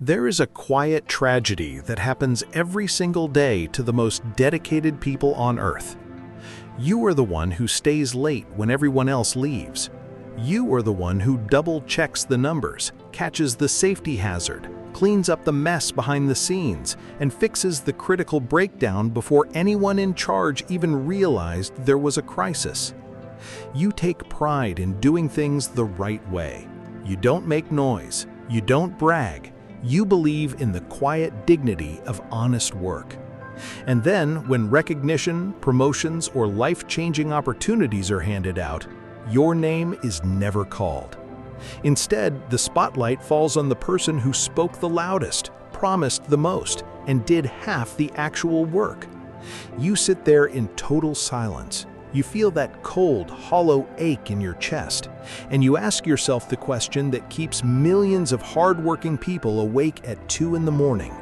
There is a quiet tragedy that happens every single day to the most dedicated people on Earth. You are the one who stays late when everyone else leaves. You are the one who double-checks the numbers, catches the safety hazard, cleans up the mess behind the scenes, and fixes the critical breakdown before anyone in charge even realized there was a crisis. You take pride in doing things the right way. You don't make noise. You don't brag. You believe in the quiet dignity of honest work. And then, when recognition, promotions, or life-changing opportunities are handed out, your name is never called. Instead, the spotlight falls on the person who spoke the loudest, promised the most, and did half the actual work. You sit there in total silence. You feel that cold, hollow ache in your chest, and you ask yourself the question that keeps millions of hardworking people awake at 2 in the morning.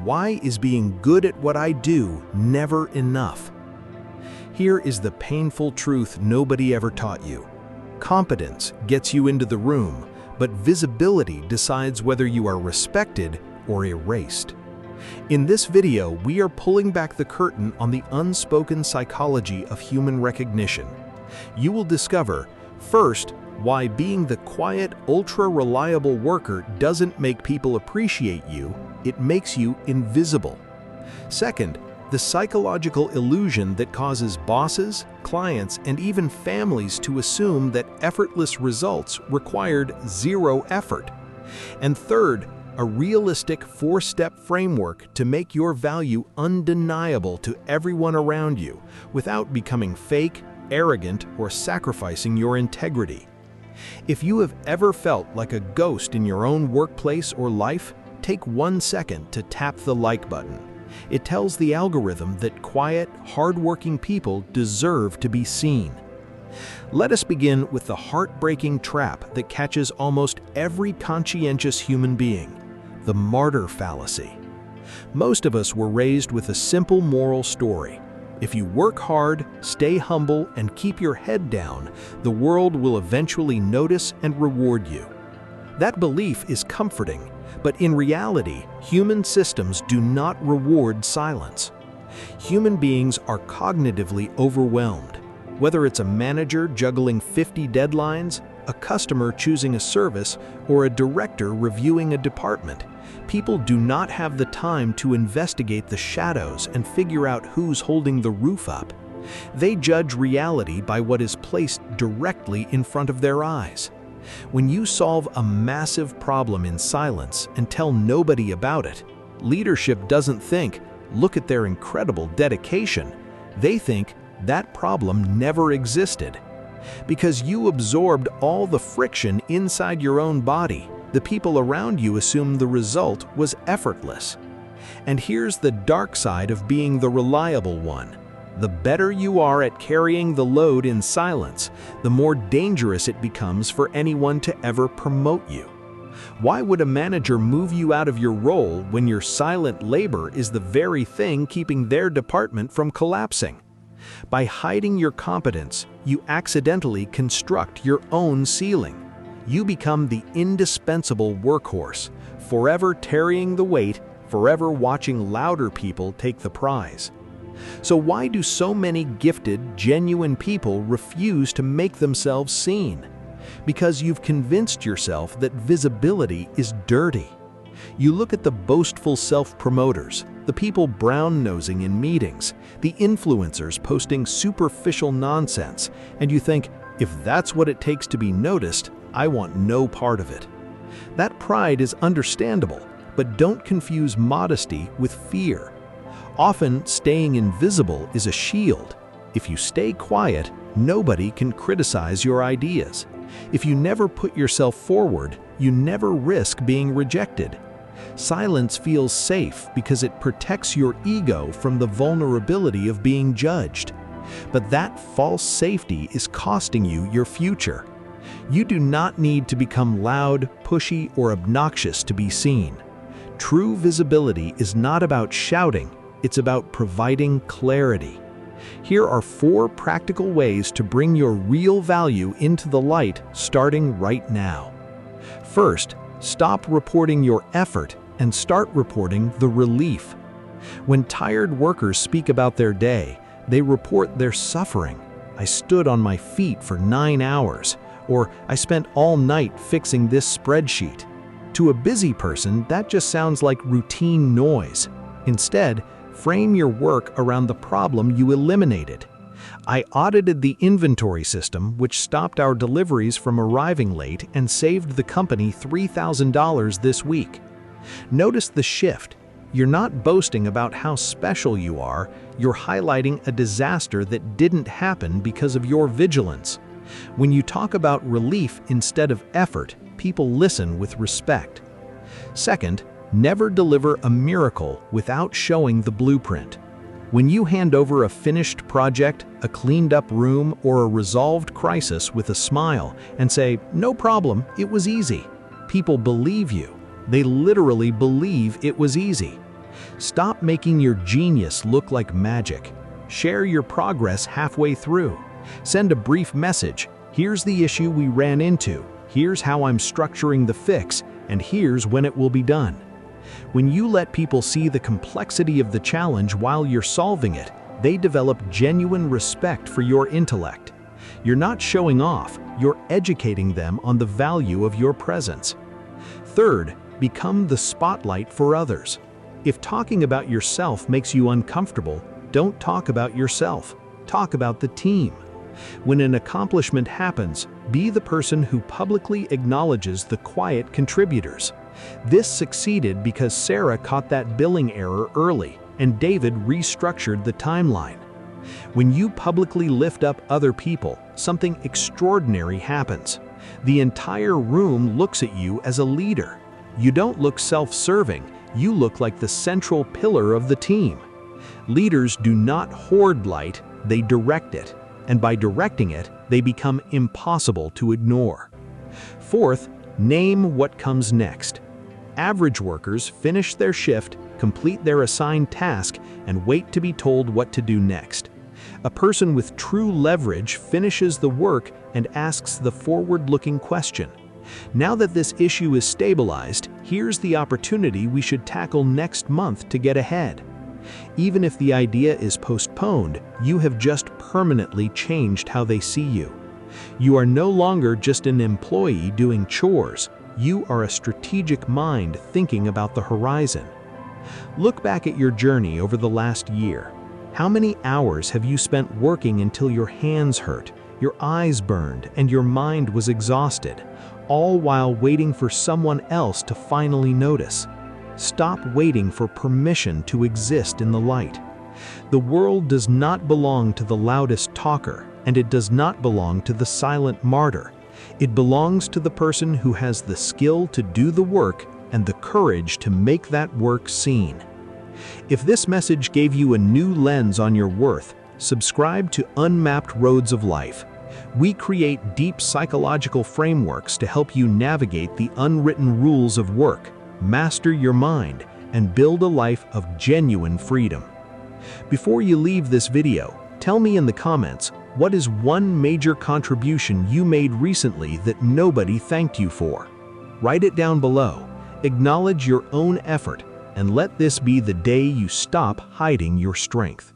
Why is being good at what I do never enough? Here is the painful truth nobody ever taught you. Competence gets you into the room, but visibility decides whether you are respected or erased. In this video, we are pulling back the curtain on the unspoken psychology of human recognition. You will discover, first, why being the quiet, ultra-reliable worker doesn't make people appreciate you, it makes you invisible. Second, the psychological illusion that causes bosses, clients, and even families to assume that effortless results required zero effort. And third, a realistic 4-step framework to make your value undeniable to everyone around you without becoming fake, arrogant, or sacrificing your integrity. If you have ever felt like a ghost in your own workplace or life, take 1 second to tap the like button. It tells the algorithm that quiet, hardworking people deserve to be seen. Let us begin with the heartbreaking trap that catches almost every conscientious human being: the martyr fallacy. Most of us were raised with a simple moral story. If you work hard, stay humble, and keep your head down, the world will eventually notice and reward you. That belief is comforting, but in reality, human systems do not reward silence. Human beings are cognitively overwhelmed. Whether it's a manager juggling 50 deadlines, a customer choosing a service, or a director reviewing a department, people do not have the time to investigate the shadows and figure out who's holding the roof up. They judge reality by what is placed directly in front of their eyes. When you solve a massive problem in silence and tell nobody about it, leadership doesn't think, "Look at their incredible dedication." They think, "That problem never existed." Because you absorbed all the friction inside your own body, the people around you assume the result was effortless. And here's the dark side of being the reliable one. The better you are at carrying the load in silence, the more dangerous it becomes for anyone to ever promote you. Why would a manager move you out of your role when your silent labor is the very thing keeping their department from collapsing? By hiding your competence, you accidentally construct your own ceiling. You become the indispensable workhorse, forever carrying the weight, forever watching louder people take the prize. So why do so many gifted, genuine people refuse to make themselves seen? Because you've convinced yourself that visibility is dirty. You look at the boastful self-promoters, the people brown-nosing in meetings, the influencers posting superficial nonsense, and you think, if that's what it takes to be noticed, I want no part of it. That pride is understandable, but don't confuse modesty with fear. Often, staying invisible is a shield. If you stay quiet, nobody can criticize your ideas. If you never put yourself forward, you never risk being rejected. Silence feels safe because it protects your ego from the vulnerability of being judged. But that false safety is costing you your future. You do not need to become loud, pushy, or obnoxious to be seen. True visibility is not about shouting, it's about providing clarity. Here are 4 practical ways to bring your real value into the light, starting right now. First, Stop reporting your effort and start reporting the relief. When tired workers speak about their day, they report their suffering. I stood on my feet for 9 hours, or I spent all night fixing this spreadsheet. To a busy person, that just sounds like routine noise. Instead, frame your work around the problem you eliminated. I audited the inventory system, which stopped our deliveries from arriving late and saved the company $3,000 this week. Notice the shift. You're not boasting about how special you are, you're highlighting a disaster that didn't happen because of your vigilance. When you talk about relief instead of effort, people listen with respect. Second, never deliver a miracle without showing the blueprint. When you hand over a finished project, a cleaned-up room, or a resolved crisis with a smile and say, "No problem, it was easy," people believe you. They literally believe it was easy. Stop making your genius look like magic. Share your progress halfway through. Send a brief message. Here's the issue we ran into. Here's how I'm structuring the fix, and here's when it will be done. When you let people see the complexity of the challenge while you're solving it, they develop genuine respect for your intellect. You're not showing off, you're educating them on the value of your presence. Third, become the spotlight for others. If talking about yourself makes you uncomfortable, don't talk about yourself. Talk about the team. When an accomplishment happens, be the person who publicly acknowledges the quiet contributors. This succeeded because Sarah caught that billing error early, and David restructured the timeline. When you publicly lift up other people, something extraordinary happens. The entire room looks at you as a leader. You don't look self-serving, you look like the central pillar of the team. Leaders do not hoard light, they direct it. And by directing it, they become impossible to ignore. Fourth, name what comes next. Average workers finish their shift, complete their assigned task, and wait to be told what to do next. A person with true leverage finishes the work and asks the forward-looking question. Now that this issue is stabilized, here's the opportunity we should tackle next month to get ahead. Even if the idea is postponed, you have just permanently changed how they see you. You are no longer just an employee doing chores. You are a strategic mind thinking about the horizon. Look back at your journey over the last year. How many hours have you spent working until your hands hurt, your eyes burned, and your mind was exhausted, all while waiting for someone else to finally notice? Stop waiting for permission to exist in the light. The world does not belong to the loudest talker, and it does not belong to the silent martyr. It belongs to the person who has the skill to do the work and the courage to make that work seen. If this message gave you a new lens on your worth, subscribe to Unmapped Roads of Life. We create deep psychological frameworks to help you navigate the unwritten rules of work, master your mind, and build a life of genuine freedom. Before you leave this video, tell me in the comments, what is one major contribution you made recently that nobody thanked you for? Write it down below, acknowledge your own effort, and let this be the day you stop hiding your strength.